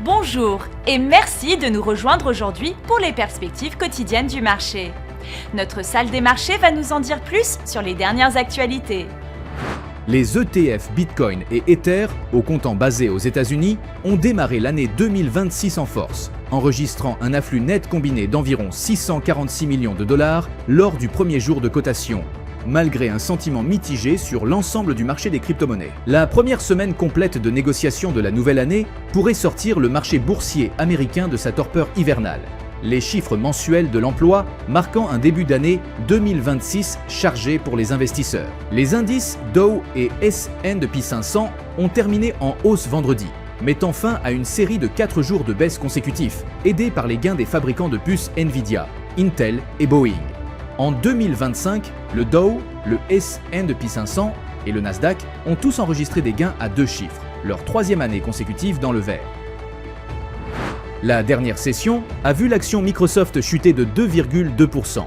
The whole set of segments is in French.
Bonjour et merci de nous rejoindre aujourd'hui pour les perspectives quotidiennes du marché. Notre salle des marchés va nous en dire plus sur les dernières actualités. Les ETF Bitcoin et Ether, au comptant basé aux États-Unis, ont démarré l'année 2026 en force, enregistrant un afflux net combiné d'environ 646 millions de dollars lors du premier jour de cotation, malgré un sentiment mitigé sur l'ensemble du marché des crypto-monnaies. La première semaine complète de négociation de la nouvelle année pourrait sortir le marché boursier américain de sa torpeur hivernale. Les chiffres mensuels de l'emploi marquant un début d'année 2026 chargé pour les investisseurs. Les indices Dow et S&P 500 ont terminé en hausse vendredi, mettant fin à une série de 4 jours de baisse consécutifs, aidés par les gains des fabricants de puces Nvidia, Intel et Boeing. En 2025, le Dow, le S&P 500 et le Nasdaq ont tous enregistré des gains à 2 chiffres, leur 3e année consécutive dans le vert. La dernière session a vu l'action Microsoft chuter de 2,2%.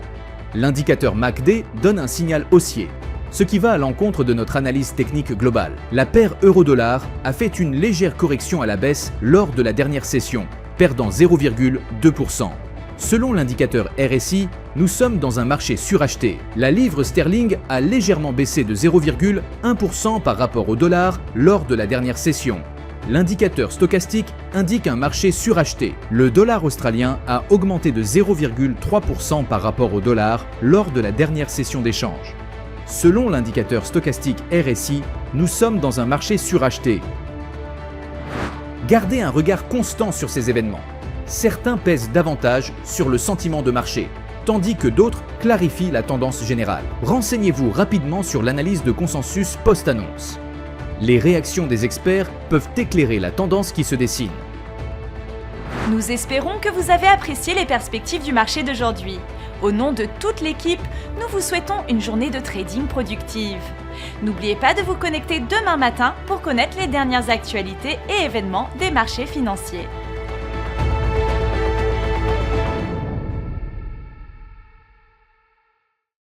L'indicateur MACD donne un signal haussier, ce qui va à l'encontre de notre analyse technique globale. La paire euro-dollar a fait une légère correction à la baisse lors de la dernière session, perdant 0,2%. Selon l'indicateur RSI, nous sommes dans un marché suracheté. La livre sterling a légèrement baissé de 0,1% par rapport au dollar lors de la dernière session. L'indicateur stochastique indique un marché suracheté. Le dollar australien a augmenté de 0,3% par rapport au dollar lors de la dernière session d'échange. Selon l'indicateur stochastique RSI, nous sommes dans un marché suracheté. Gardez un regard constant sur ces événements. Certains pèsent davantage sur le sentiment de marché, tandis que d'autres clarifient la tendance générale. Renseignez-vous rapidement sur l'analyse de consensus post-annonce. Les réactions des experts peuvent éclairer la tendance qui se dessine. Nous espérons que vous avez apprécié les perspectives du marché d'aujourd'hui. Au nom de toute l'équipe, nous vous souhaitons une journée de trading productive. N'oubliez pas de vous connecter demain matin pour connaître les dernières actualités et événements des marchés financiers.